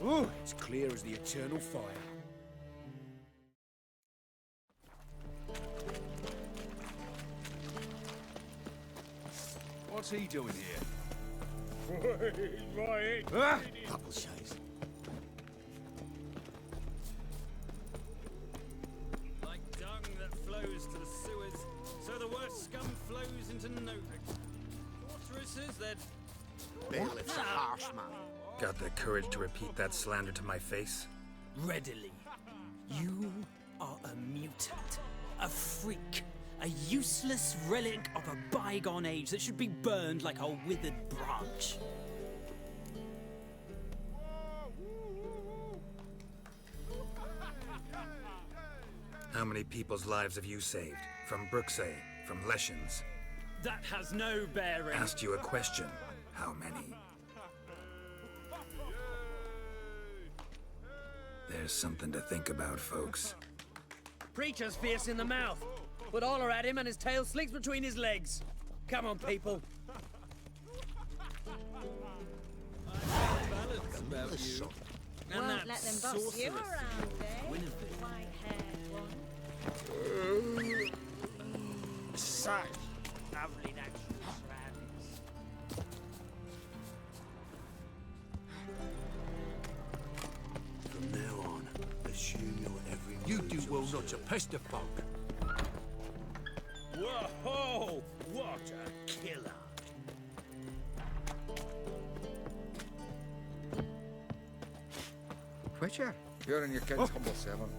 Ooh, it's clear as the eternal fire. What's he doing here? Right. Ah! Couple shays. Like dung that flows to the sewers, so the worst scum flows into nowhere. Sorceresses that... Bailiff's a harsh man. Got the courage to repeat that slander to my face? Readily. You are a mutant, a freak, a useless relic of a bygone age that should be burned like a withered branch. How many people's lives have you saved? From Brooksay, from Leshens? That has no bearing. Asked you a question. How many? There's something to think about, folks. Preacher's fierce in the mouth, but all are at him and his tail slinks between his legs. Come on, people. Balance about you. And Won't that let them boss you sorceress around, eh? Winifred. White-haired one. Such lovely natural surroundings. From now on, assume you're every... You do well not to pester folk. Whoa! What a killer! Twitcher, you're in your kid's humble servant.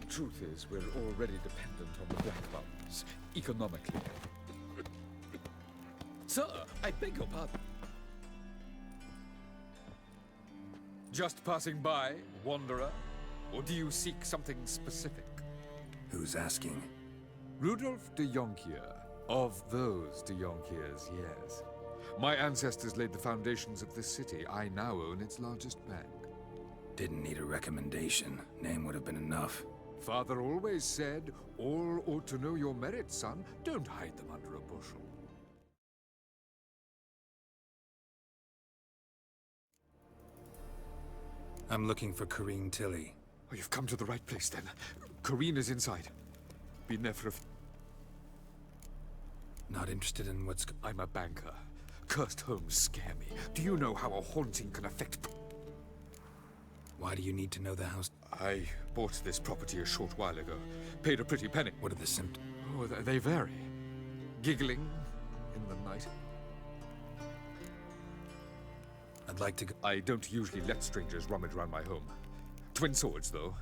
Truth is, we're already dependent on the Black Mountains, economically. Sir, I beg your pardon. Just passing by, wanderer? Or do you seek something specific? Who's asking? Rudolf de Jonkier. Of those de Jonkiers, yes. My ancestors laid the foundations of this city. I now own its largest bank. Didn't need a recommendation. Name would have been enough. Father always said, all ought to know your merits, son. Don't hide them under a bushel. I'm looking for Corrine Tilly. Oh, you've come to the right place, then. Corrine is inside. Been there for Not interested in what's... I'm a banker. Cursed homes scare me. Do you know how a haunting can affect... Why do you need to know the house? I bought this property a short while ago. Paid a pretty penny. What are the symptoms? Oh, they vary. Giggling in the night. I'd like to go... I don't usually let strangers rummage around my home. Twin swords, though.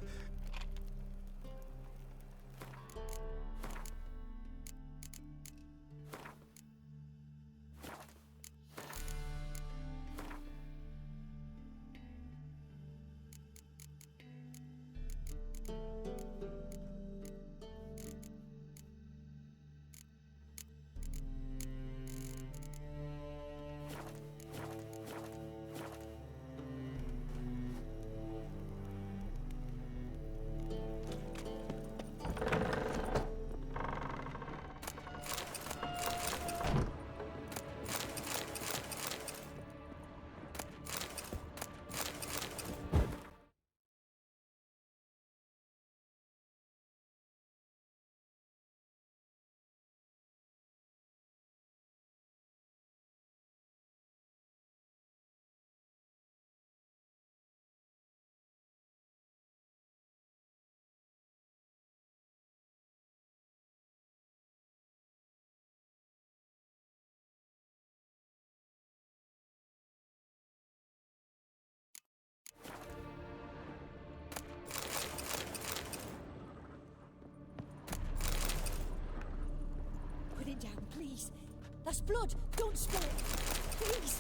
Put it down, please. That's blood. Don't spill it. Please.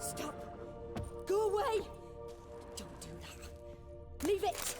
Stop. Go away. Don't do that. Leave it.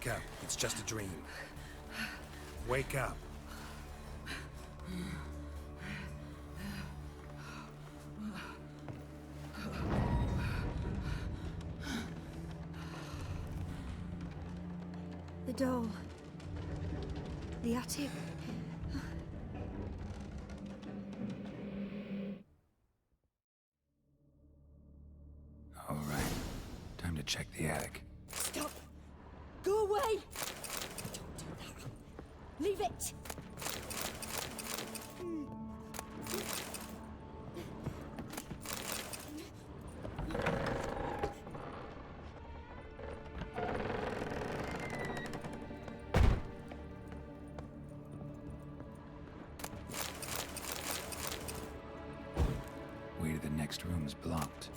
Wake up. It's just a dream. Wake up. The doll. The attic. All right. Time to check the attic. Stop! Go away! Don't do that. Leave it! Way to the next room's blocked.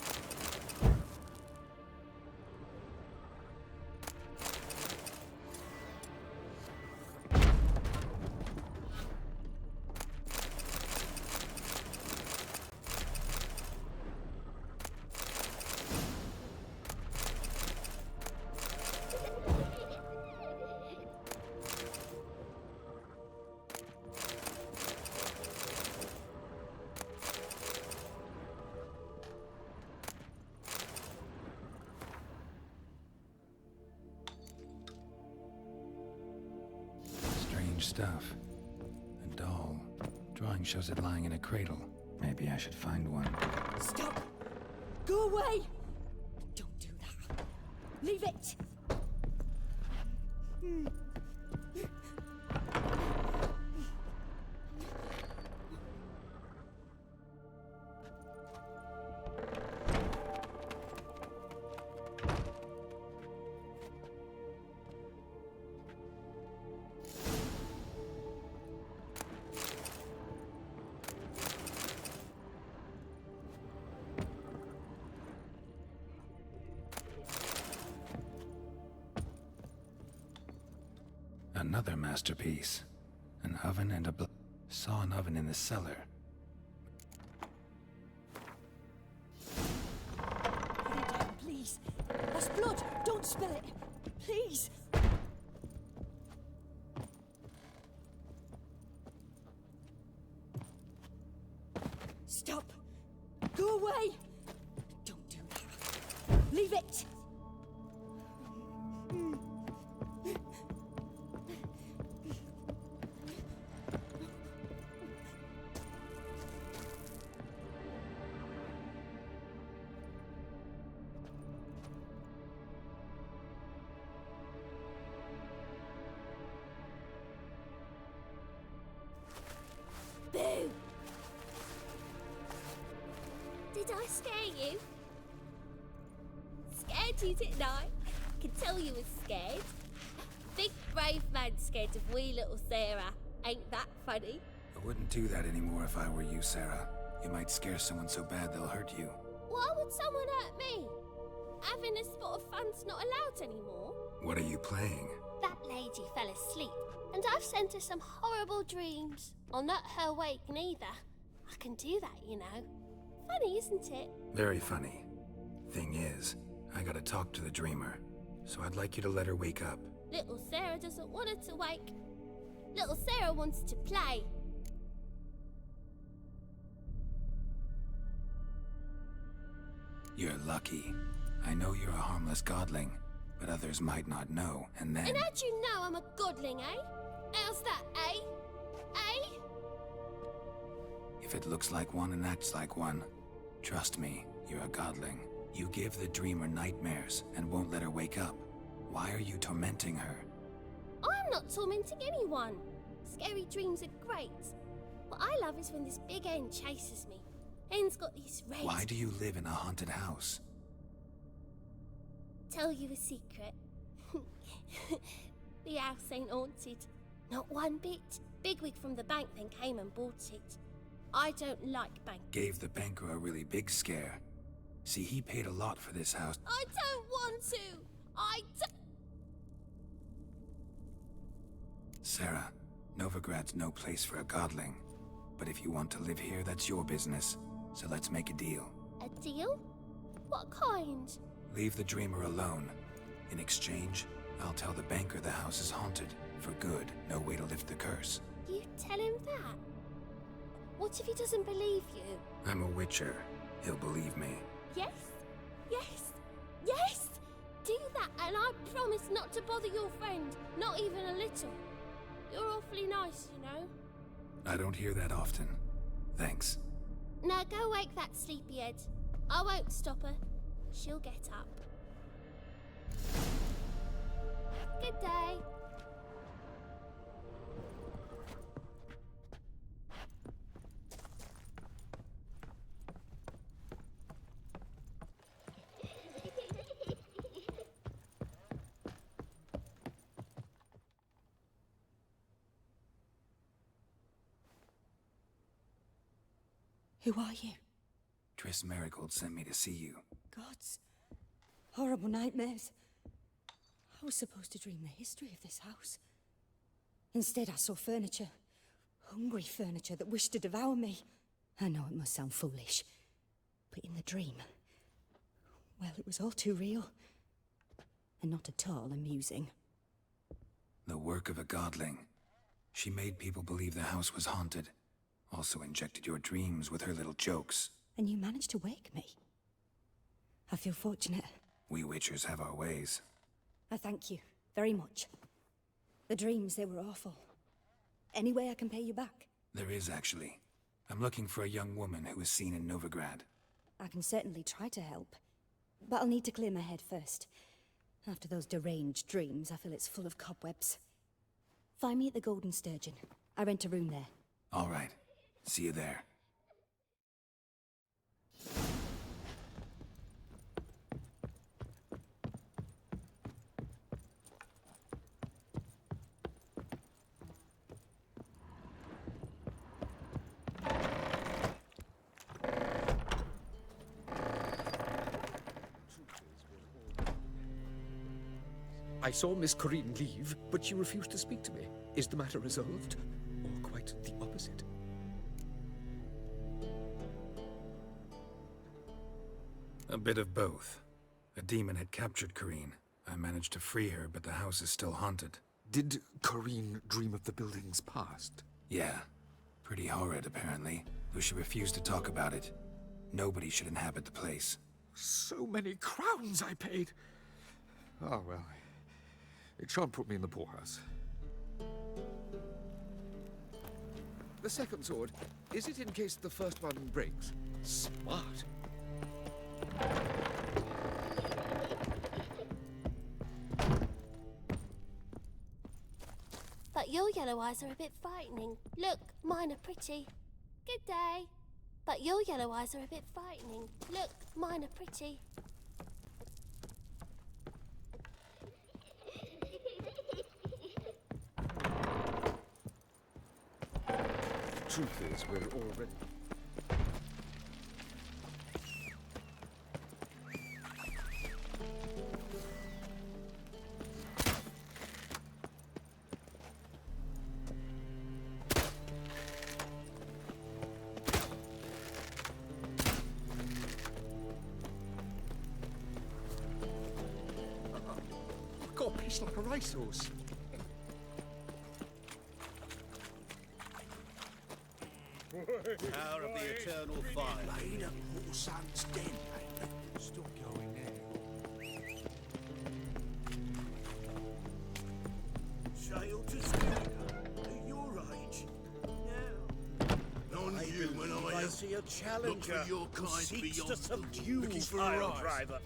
Strange stuff. A doll. Drawing shows it lying in a cradle. Maybe I should find one. Stop! Go away! Don't do that. Leave it! Another masterpiece. An oven and a saw an oven in the cellar. Put it down, please. That's blood. Don't spill it. Please. Stop. Go away. Don't do that. Leave it. Boo! Did I scare you? Scared you, didn't I? I can tell you was scared. Big brave man scared of wee little Sarah. Ain't that funny? I wouldn't do that anymore if I were you, Sarah. You might scare someone so bad they'll hurt you. Why would someone hurt me? Having a spot of fun's not allowed anymore. What are you playing? That lady fell asleep, and I've sent her some horrible dreams. I'll not her wake neither. I can do that, you know. Funny, isn't it? Very funny. Thing is, I gotta talk to the dreamer, so I'd like you to let her wake up. Little Sarah doesn't want her to wake. Little Sarah wants to play. You're lucky. I know you're a harmless godling, but others might not know, and then... And how'd you know I'm a godling, eh? How's that, eh? Eh? If it looks like one and acts like one, trust me, you're a godling. You give the dreamer nightmares and won't let her wake up. Why are you tormenting her? I'm not tormenting anyone. Scary dreams are great. What I love is when this big hen chases me. Hen's got these red... Why do you live in a haunted house? Tell you a secret. The house ain't haunted. Not one bit. Bigwig from the bank then came and bought it. I don't like bank. Gave the banker a really big scare. See, he paid a lot for this house. I don't want to. I don't... Sarah, Novigrad's no place for a godling. But if you want to live here, that's your business. So let's make a deal. A deal? What kind? Leave the dreamer alone. In exchange, I'll tell the banker the house is haunted. For good, no way to lift the curse. You tell him that? What if he doesn't believe you? I'm a witcher. He'll believe me. Yes? Yes? Yes! Do that, and I promise not to bother your friend. Not even a little. You're awfully nice, you know. I don't hear that often. Thanks. Now go wake that sleepyhead. I won't stop her. She'll get up. Good day. Who are you? Triss Marigold sent me to see you. Gods. Horrible nightmares. I was supposed to dream the history of this house. Instead, I saw furniture. Hungry furniture that wished to devour me. I know it must sound foolish, but in the dream, well, it was all too real. And not at all amusing. The work of a Godling. She made people believe the house was haunted. Also injected your dreams with her little jokes. And you managed to wake me. I feel fortunate. We witchers have our ways. I thank you very much. The dreams, they were awful. Any way I can pay you back? There is, actually. I'm looking for a young woman who was seen in Novigrad. I can certainly try to help. But I'll need to clear my head first. After those deranged dreams, I feel it's full of cobwebs. Find me at the Golden Sturgeon. I rent a room there. All right. See you there. I saw Miss Corinne leave, but she refused to speak to me. Is the matter resolved? Or quite the opposite? A bit of both. A demon had captured Corinne. I managed to free her, but the house is still haunted. Did Corinne dream of the building's past? Yeah. Pretty horrid, apparently, though she refused to talk about it. Nobody should inhabit the place. So many crowns I paid! Oh, well. It shan't put me in the poorhouse. The second sword, is it in case the first one breaks? Smart. But your yellow eyes are a bit frightening. Look, mine are pretty. Good day. But your yellow eyes are a bit frightening. Look, mine are pretty. Truth is, we're already... I've got a piece like a racehorse. Power of the eternal fire. Laid at Mortal Sun's den, mate. Stop going there. Sail to Skellige at your age. Now. On you when I see a look challenger for your who kind seeks beyond to subdue looking for a pile rise. driver.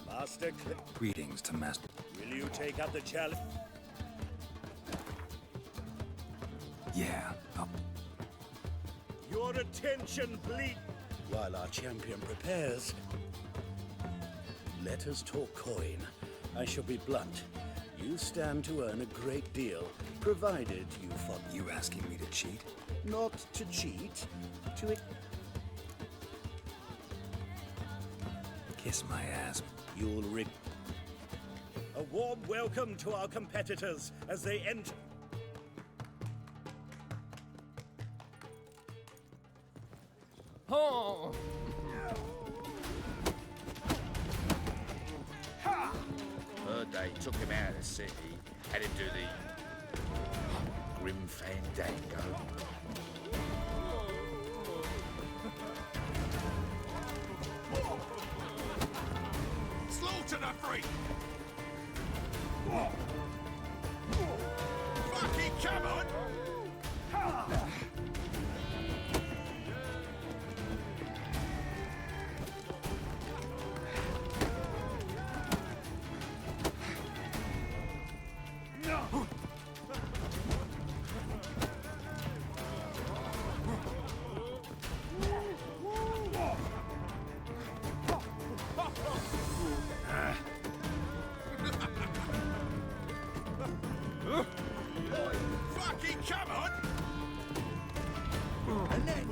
Master Cliff, Greetings to Master... will you take up the challenge? Yeah, I'll... Your attention, please. While our champion prepares, let us talk coin. I shall be blunt. You stand to earn a great deal, provided you follow. You asking me to cheat? Not to cheat, to it. Kiss my ass. You'll rig. A warm welcome to our competitors as they enter. Oh! Heard they took him out of the city, had him do the grim fandango. Slaughter the freak! Fucking come on! Fucking come on! And then,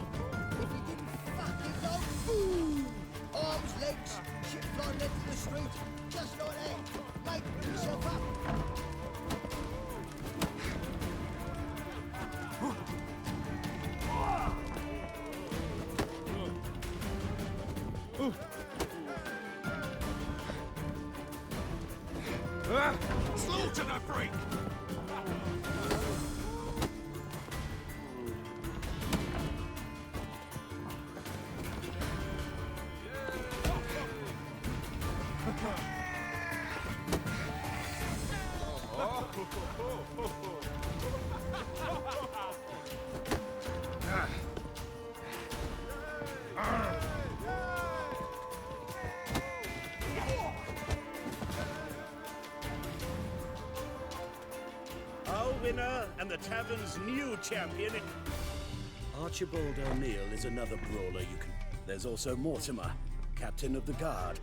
if he didn't fucking go, boom! Arms, legs, shit flying into the street, just like that. Make yourself up. Slaughter the freak! Our winner and the tavern's new champion. Archibald O'Neill is another brawler you can. There's also Mortimer, captain of the guard.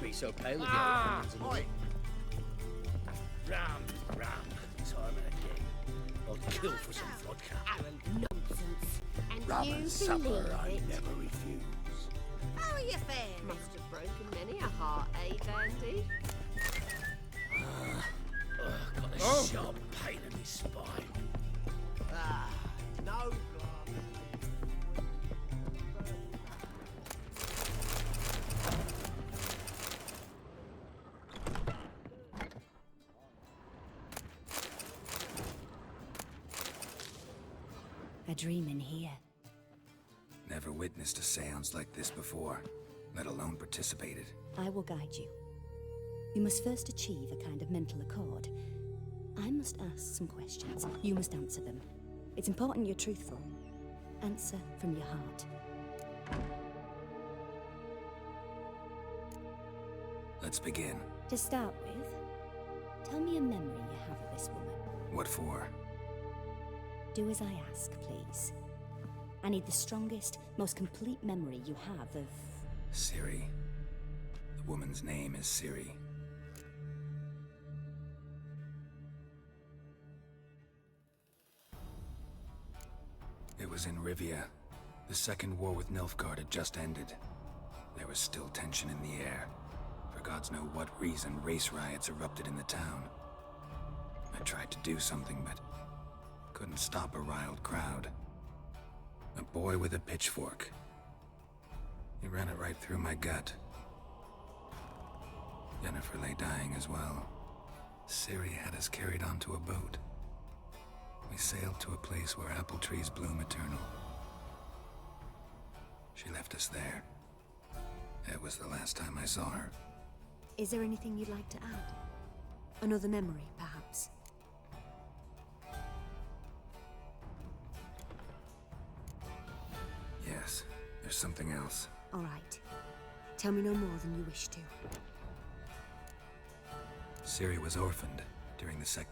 Be so pale with Oi! Ram, time and again. I'll kill for some vodka. Nonsense. And Rum you and supper believe I it? never refuse. How are you faring? Must have broken many a heart, eh, Dandy? Got a sharp pain in his spine. No drama. A dream in here. Never witnessed a seance like this before, let alone participated. I will guide you. You must first achieve a kind of mental accord. I must ask some questions. You must answer them. It's important you're truthful. Answer from your heart. Let's begin. To start with, tell me a memory you have of this woman. What for? Do as I ask, please. I need the strongest, most complete memory you have of... Ciri. The woman's name is Ciri. It was in Rivia. The second war with Nilfgaard had just ended. There was still tension in the air. For gods know what reason, race riots erupted in the town. I tried to do something, but couldn't stop a riled crowd. A boy with a pitchfork. He ran it right through my gut. Jennifer lay dying as well. Ciri had us carried onto a boat. We sailed to a place where apple trees bloom eternal. She left us there. It was the last time I saw her. Is there anything you'd like to add? Another memory, perhaps? Yes, there's something else. All right. Tell me no more than you wish to. Ciri was orphaned during the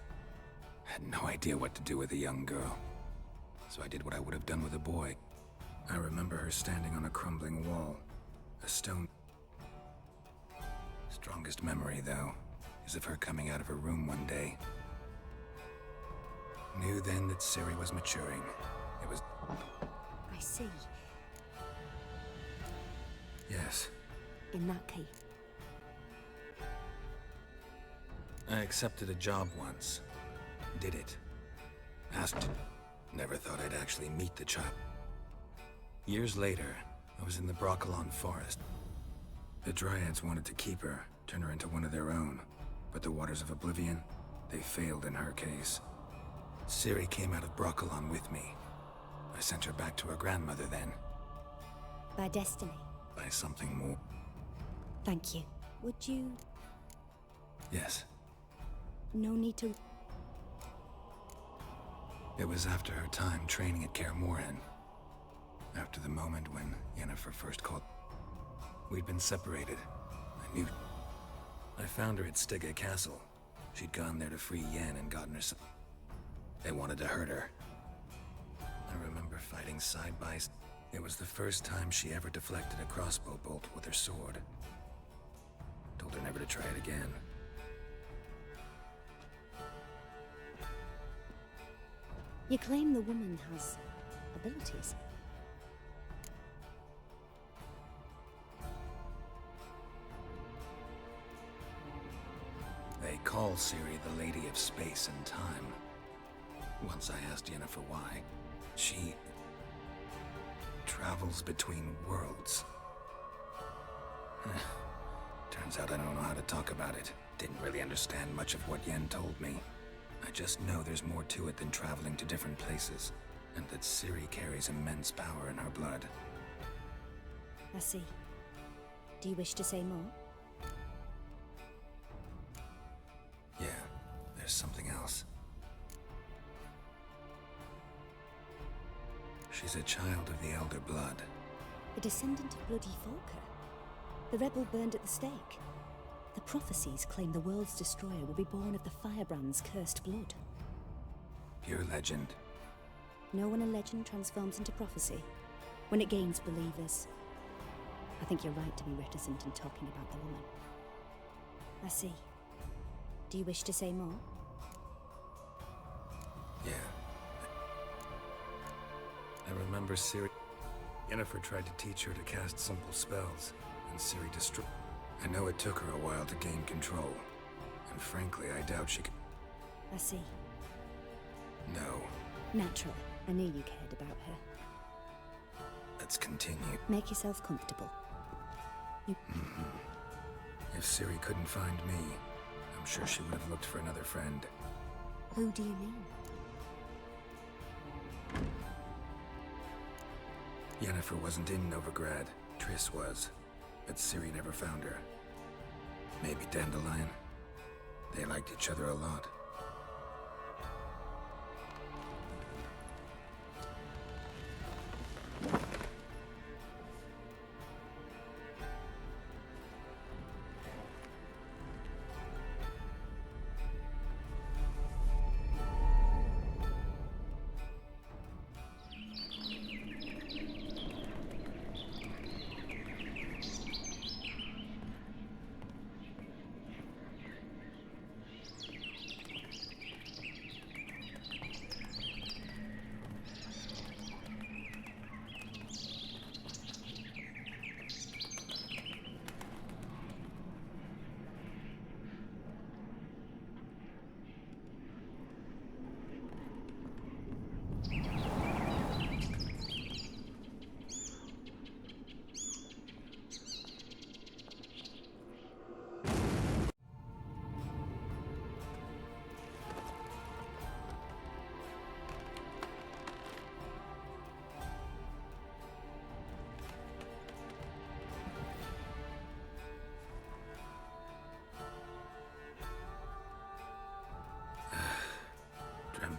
Had no idea what to do with a young girl. So I did what I would have done with a boy. I remember her standing on a crumbling wall. A stone... Strongest memory, though, is of her coming out of her room one day. Knew then that Ciri was maturing. It was... I see. Yes. In that case. I accepted a job once. Did it. Asked it. Never thought I'd actually meet the child. Years later, I was in the Broccolon forest. The Dryads wanted to keep her, turn her into one of their own. But the Waters of Oblivion, they failed in her case. Ciri came out of Broccolon with me. I sent her back to her grandmother then. By destiny. By something more. Thank you. Would you... Yes. No need to... It was after her time training at Kaer Morhen. After the moment when Yennefer first called. We'd been separated. I knew. I found her at Stygga Castle. She'd gone there to free Yen and gotten her some... They wanted to hurt her. I remember fighting side by side. It was the first time she ever deflected a crossbow bolt with her sword. Told her never to try it again. You claim the woman has abilities. They call Ciri the Lady of Space and Time. Once I asked Yennefer why. She... travels between worlds. Turns out I don't know how to talk about it. Didn't really understand much of what Yen told me. I just know there's more to it than traveling to different places, and that Ciri carries immense power in her blood. I see. Do you wish to say more? Yeah, there's something else. She's a child of the Elder Blood. A descendant of bloody Volker. The rebel burned at the stake. The prophecies claim the world's destroyer will be born of the Firebrand's cursed blood. Pure legend. Know when a legend transforms into prophecy? When it gains believers. I think you're right to be reticent in talking about the woman. I see. Do you wish to say more? Yeah. I remember Ciri... Yennefer tried to teach her to cast simple spells, and Ciri destroyed... I know it took her a while to gain control, and frankly, I doubt she could... I see. No. Naturally. I knew you cared about her. Let's continue. Make yourself comfortable. You... If Ciri couldn't find me, I'm sure she would have looked for another friend. Who do you mean? Yennefer wasn't in Novigrad. Triss was. But Ciri never found her. Maybe Dandelion. They liked each other a lot.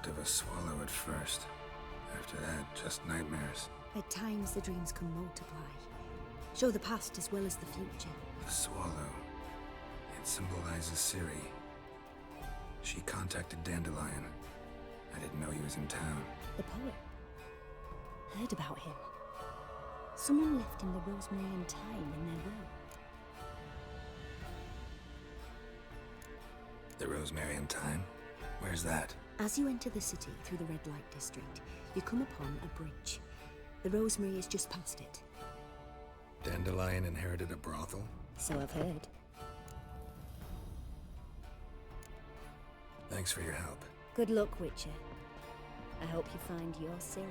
Of a swallow at first. After that, just nightmares. At times, the dreams can multiply. Show the past as well as the future. The swallow. It symbolizes Ciri. She contacted Dandelion. I didn't know he was in town. The poet. Heard about him. Someone left him the rosemary and thyme in their will. The rosemary and thyme? Where's that? As you enter the city through the red light district, you come upon a bridge. The rosemary is just past it. Dandelion inherited a brothel? So I've heard. Thanks for your help. Good luck, Witcher. I hope you find your Ciri.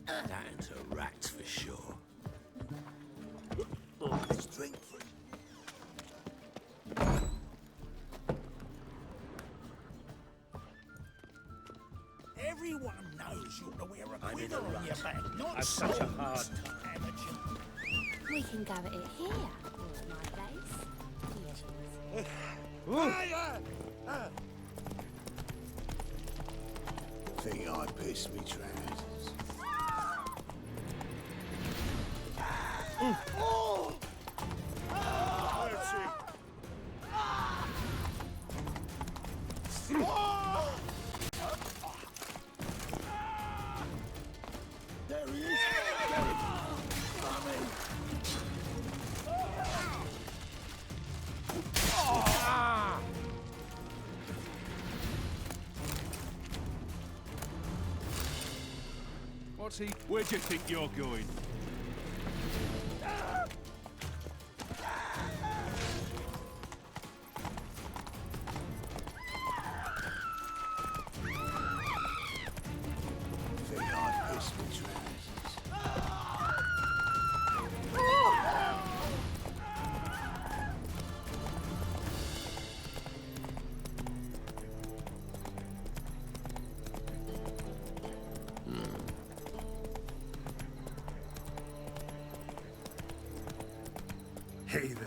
That ain't a rat for sure. Let's drink for Everyone knows you ought to wear a I'm in quiver a on your rut. back, not I've such a swords. hard time. Amateur. We can go at it here, or my place. Think I pissed me trousers. There he is. What's he? Where do you think you're going? Think I pissed me trousers. Hey there.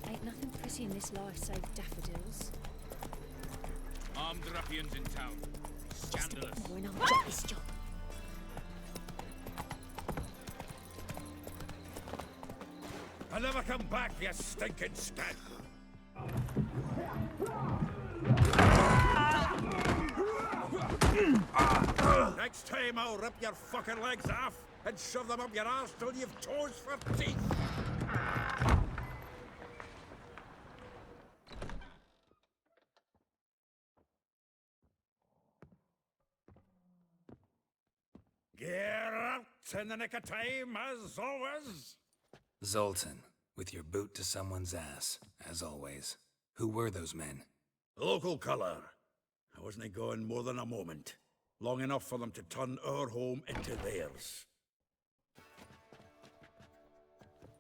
Ain't nothing pretty in this life save daffodils. Armed ruffians in town. Scandalous. When I'll get this job. I'll never come back, you stinking scag. Next time I'll rip your fucking legs off and shove them up your arse till you've toes for teeth. Get out in the nick of time, as always. Zoltan, with your boot to someone's ass, as always. Who were those men? Local colour. I wasn't going more than a moment. Long enough for them to turn our home into theirs.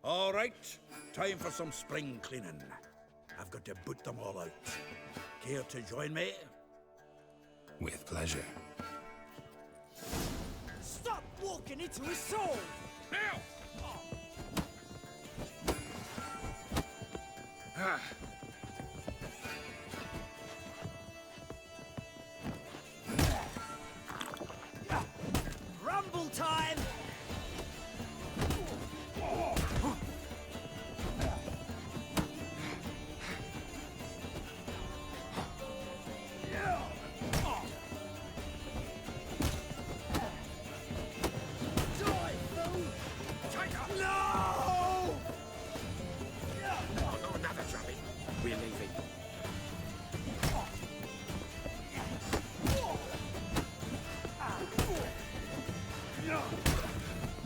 All right, time for some spring cleaning. I've got to boot them all out. Care to join me? With pleasure. Stop walking into his soul! Now! Rumble time! We're leaving.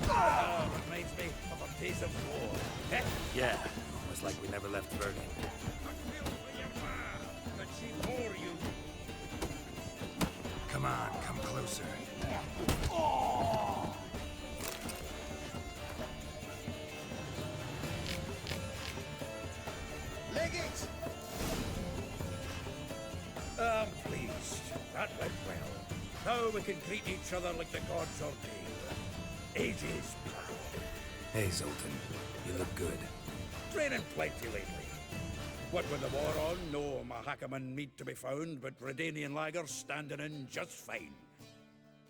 Oh, reminds me of a piece of war. Eh? Yeah, almost like we never left Bergen. I feel for your ma, that she bore you. Come on, come closer. Leg it! I'm pleased. That went well. Now we can greet each other like the gods ordained. Ages proud. Hey, Zoltan, you look good. Training plenty lately. What with the war on, no Mahakaman meat to be found, but Redanian lagers standing in just fine.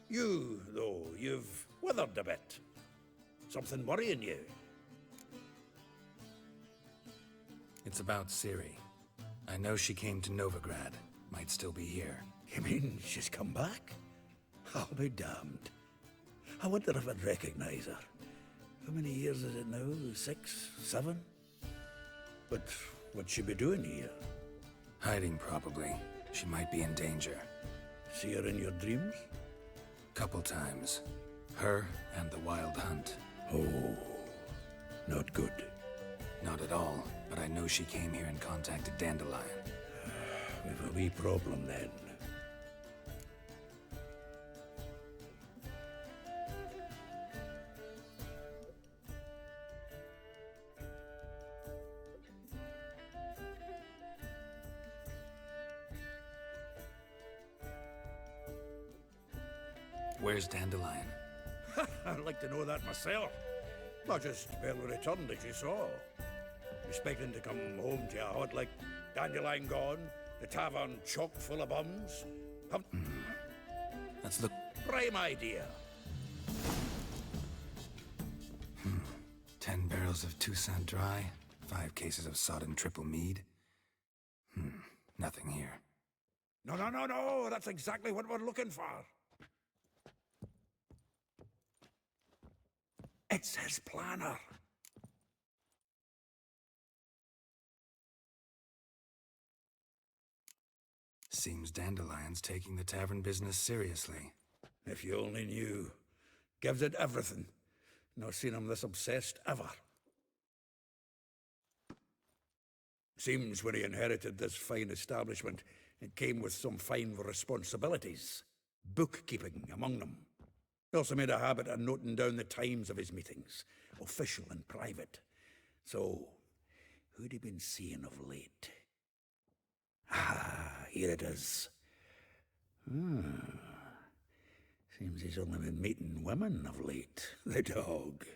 You, though, you've withered a bit. Something worrying you? It's about Ciri. I know she came to Novigrad. Might still be here. You mean she's come back? I'll be damned. I wonder if I'd recognize her. How many years is it now? 6, 7? But what'd she be doing here? Hiding, probably. She might be in danger. See her in your dreams? Couple times. Her and the Wild Hunt. Oh, not good. Not at all, but I know she came here and contacted Dandelion. We've a wee problem then. Where's Dandelion? I'd like to know that myself. I just barely returned, as you saw. Expecting to come home to a hut like Dandelion gone, the tavern chock full of bums. Let's look. Prime idea. 10 barrels of Toussaint Dry, 5 cases of sodden triple mead. Nothing here. No, that's exactly what we're looking for. It's his planner. Seems Dandelion's taking the tavern business seriously. If you only knew. Gives it everything. Not seen him this obsessed ever. Seems when he inherited this fine establishment, it came with some fine responsibilities. Bookkeeping among them. He also made a habit of noting down the times of his meetings, official and private. So, who'd he been seeing of late? Ah, here it is. Seems he's only been meeting women of late, the dog.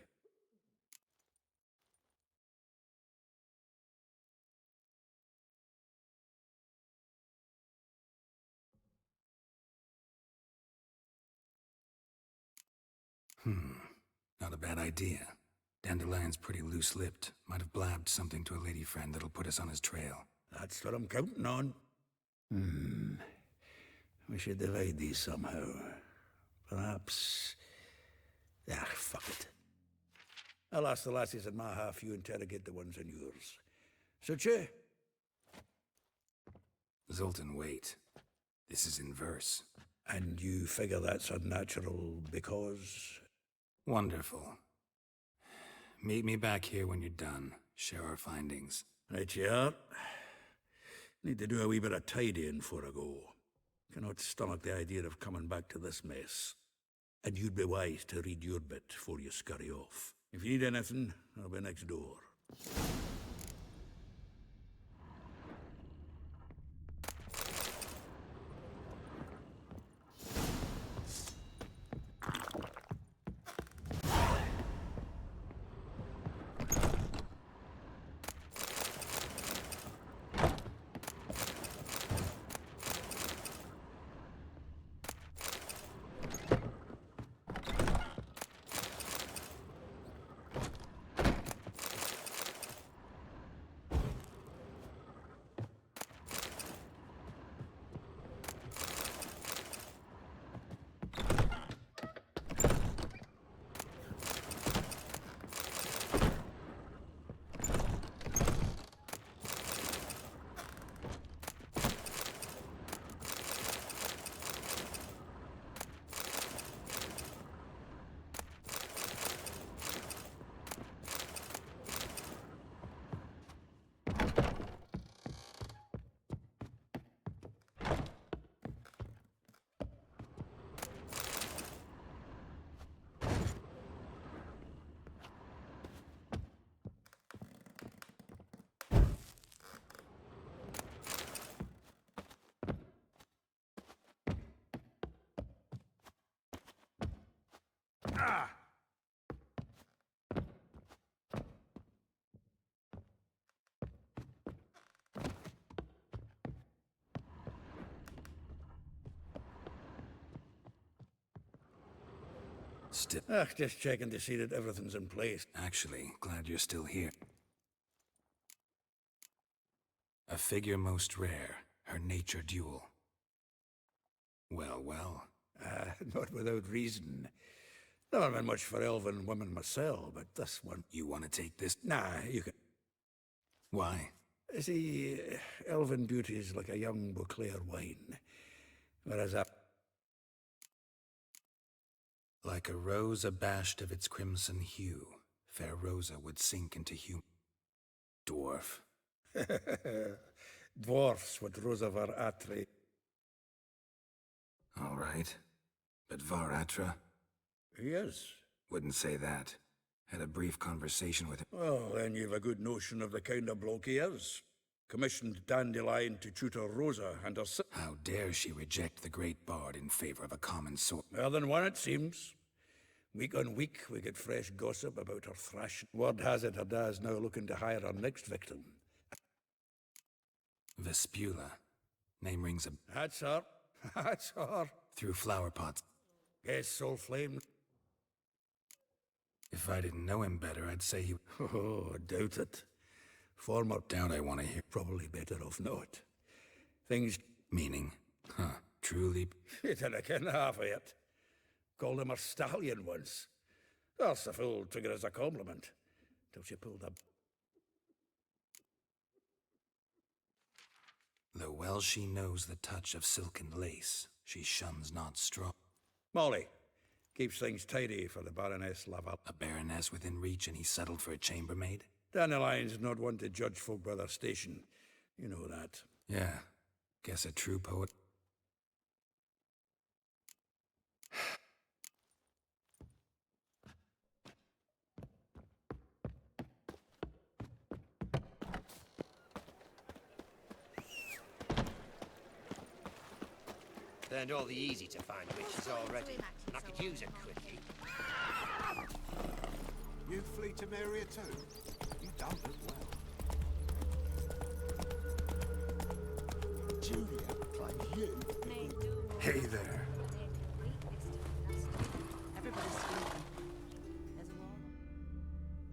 Not a bad idea. Dandelion's pretty loose-lipped. Might have blabbed something to a lady friend that'll put us on his trail. That's what I'm counting on. We should divide these somehow. Perhaps... fuck it. I'll ask the lassies in my half, you interrogate the ones in yours. Suit you? Zoltan, wait. This is in verse. And you figure that's unnatural because... Wonderful. Meet me back here when you're done. Share our findings. Right you are. Need to do a wee bit of tidying before I go. Cannot stomach the idea of coming back to this mess. And you'd be wise to read your bit before you scurry off. If you need anything, I'll be next door. Just checking to see that everything's in place. Actually, glad you're still here. A A figure most rare, her nature dual. Well, well. Not without reason. Never been much for elven women myself, but this one... You want to take this? Nah, you can... Why? See, elven beauty is like a young Beauclair wine, whereas a... Like a rose abashed of its crimson hue, fair Rosa would sink into dwarf. Dwarfs would Rosa var Atre. All right. But Var Atra? Yes. Wouldn't say that. Had a brief conversation with him. Well, then you've a good notion of the kind of bloke he is. Commissioned Dandelion to tutor Rosa and her si- How dare she reject the great bard in favor of a common sword? Well, then one it seems. Week on week, we get fresh gossip about her thrash. Word has it her dad's now looking to hire her next victim. Vespula. Name rings a... That's her. That's her. Through flower pots. Yes, soul flame. If I didn't know him better, I'd say he... Oh, I doubt it. Former... Doubt I want to hear. Probably better off not. Things... Meaning? Huh, truly... You didn't ken half of it. Called him a stallion once. That's the fool took it as a compliment. Till she pulled up. Though well she knows the touch of silken lace, she shuns not straw. Molly. Keeps things tidy for the Baroness Laval. A baroness within reach and he settled for a chambermaid? Dandelion's not one to judge folk by their station. You know that. Yeah. Guess a true poet. Turned all the easy to find witches already, and I could use a quickie. You flee to Maria too? You don't look well. Julia claims you. Hey there.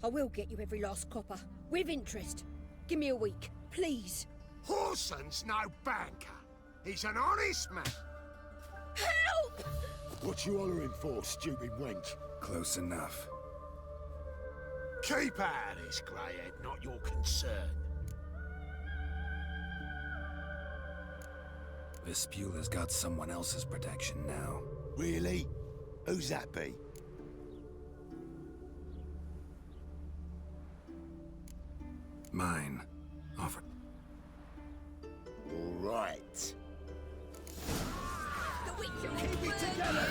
I will get you every last copper, with interest. Give me a week, please. Horson's no banker. He's an honest man. Help! What you hollering for, stupid wench? Close enough. Keep out of this, greyhead, not your concern. Vespula's got someone else's protection now. Really? Who's that be? Mine. Offer. All right. Keep it together,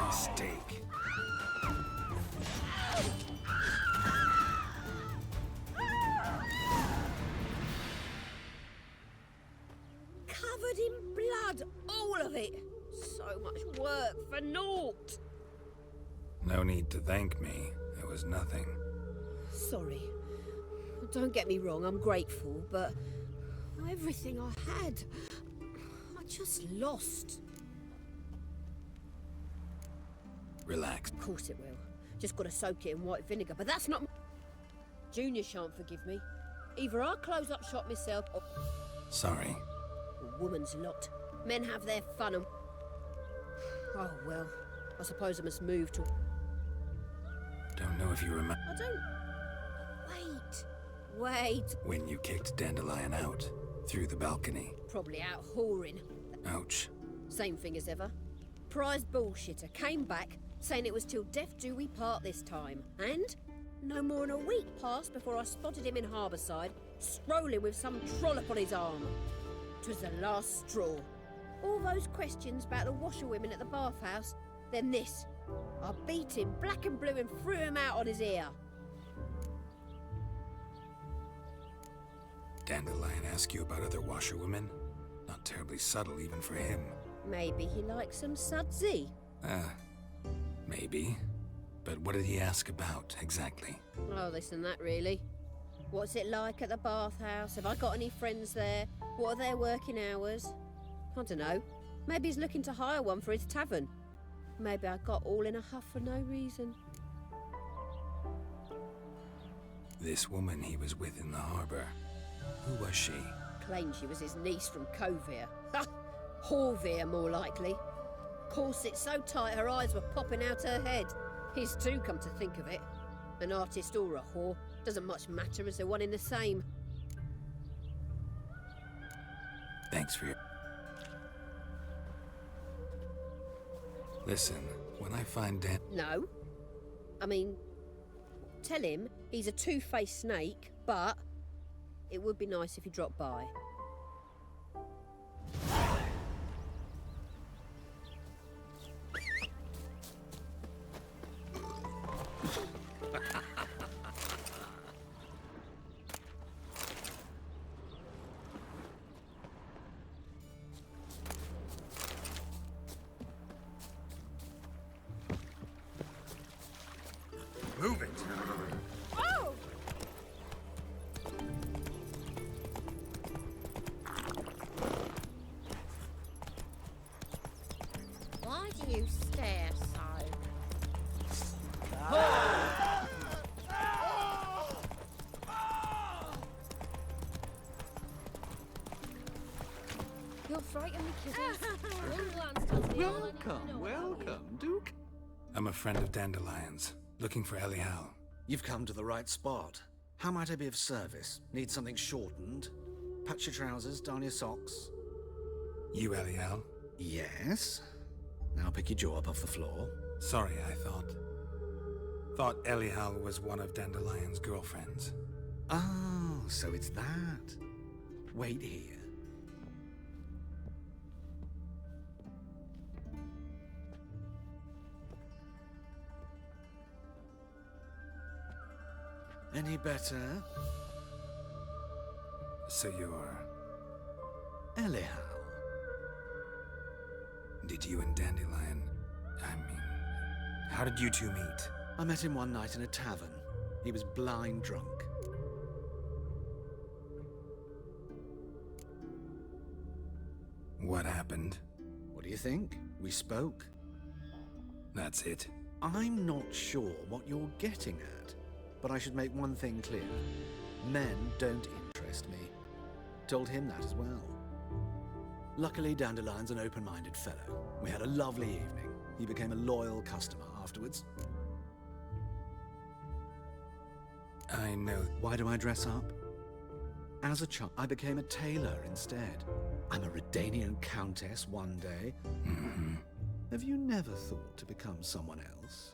Mistake. Covered in blood, all of it. So much work for naught. No need to thank me. It was nothing. Sorry. Don't get me wrong, I'm grateful, but everything I had, I just lost. Relax. Of course it will. Just gotta soak it in white vinegar, but that's not... Junior shan't forgive me. Either I'll close up shop myself or... Sorry. A woman's lot. Men have their fun and... Oh, well. I suppose I must move to... Don't know if you remember I don't... Wait. when you kicked Dandelion out through the balcony. Probably out whoring. Ouch. Same thing as ever. Prize bullshitter came back, saying it was till death do we part this time. And No more than a week passed before I spotted him in Harbourside, strolling with some trollop on his arm. 'Twas the last straw. All those questions about the washerwomen at the bathhouse, then this. I beat him black and blue and threw him out on his ear. Dandelion ask you about other washerwomen? Not terribly subtle even for him. Maybe he likes some sudsy. Maybe. But what did he ask about, exactly? Oh, this and that, really. What's it like at the bathhouse? Have I got any friends there? What are their working hours? I don't know. Maybe he's looking to hire one for his tavern. Maybe I got all in a huff for no reason. This woman he was with in the harbour. Who was she? Claimed she was his niece from Covere. Ha! Horvere, more likely. Corset so tight her eyes were popping out her head. His too, come to think of it. An artist or a whore. Doesn't much matter as they're one in the same. Thanks for your... Listen, when I find Dan... No. I mean, tell him he's a two-faced snake, but it would be nice if he dropped by. Move it. Oh! Why do you stare so? You're frightening me, kiddies. Welcome, welcome, Duke. I'm a friend of Dandelion's, looking for Elial. You've come to the right spot. How might I be of service? Need something shortened? Patch your trousers, darn your socks. You Elial? Yes. Now pick your jaw up off the floor. Sorry, I thought Elial was one of Dandelion's girlfriends. Oh, so it's that. Wait here. Any better? So you're... Elial. Did you and Dandelion... I mean... How did you two meet? I met him one night in a tavern. He was blind drunk. What happened? What do you think? We spoke. That's it. I'm not sure what you're getting at, but I should make one thing clear. Men don't interest me. Told him that as well. Luckily, Dandelion's an open-minded fellow. We had a lovely evening. He became a loyal customer afterwards. I know. Why do I dress up? As a child, I became a tailor instead. I'm a Redanian countess one day. Mm-hmm. Have you never thought to become someone else?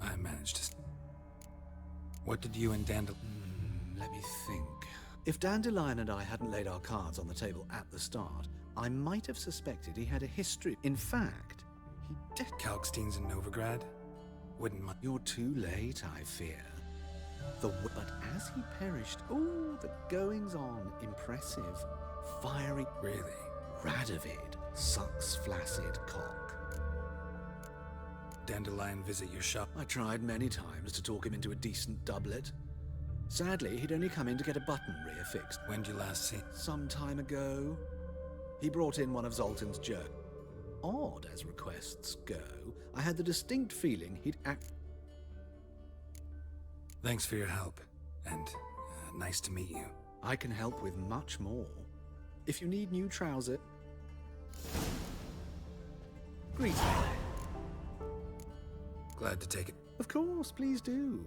I managed to... What did you and Dandelion... Let me think. If Dandelion and I hadn't laid our cards on the table at the start, I might have suspected he had a history. In fact, he did. Kalkstein's in Novigrad? Wouldn't mind. You're too late, I fear. But as he perished, the goings-on, impressive, fiery... Really? Radovid, sucks flaccid cock. Dandelion visit your shop? I tried many times to talk him into a decent doublet. Sadly, he'd only come in to get a button reaffixed. When'd you last see? Some time ago. He brought in one of Zoltan's jerk. Odd as requests go, I had the distinct feeling he'd act... Thanks for your help, and nice to meet you. I can help with much more. If you need new trousers... Greetings. Glad to take it. Of course, please do.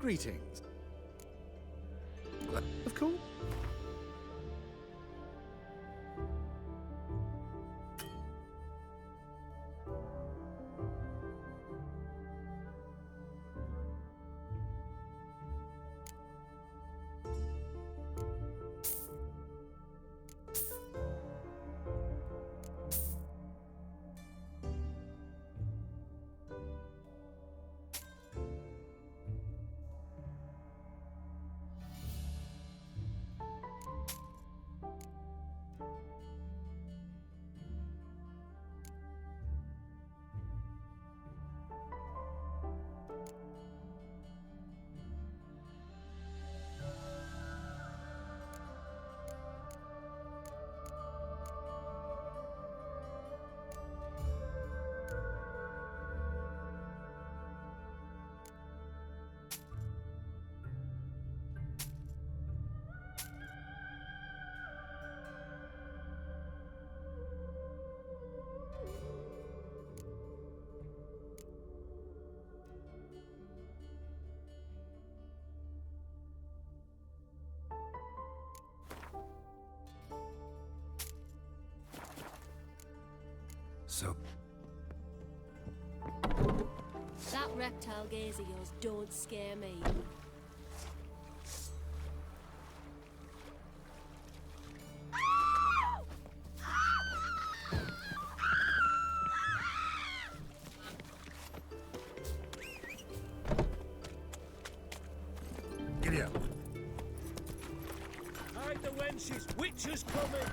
Greetings. Of course. So, That reptile gaze of yours don't scare me. Giddy up. Hide the wenches! Witches coming!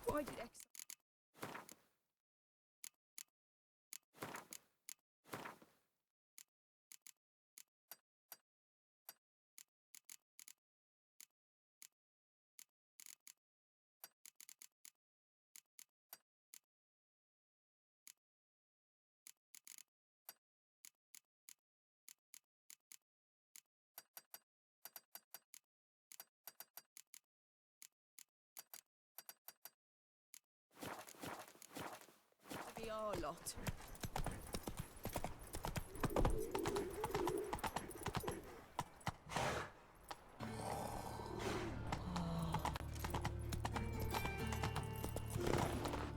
Why did X... to be our lot?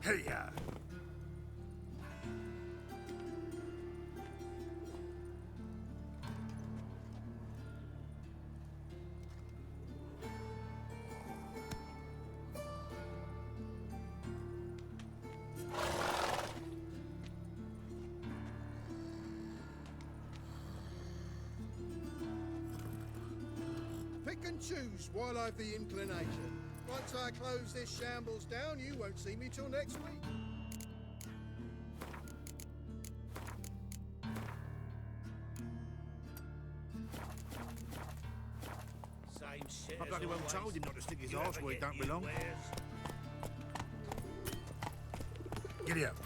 Hey-ya! Pick and choose while I've the inclination. Once I close this shambles down, you won't see me till next week. Same shit. I bloody well told him not to stick his arse where it don't belong. Giddy up.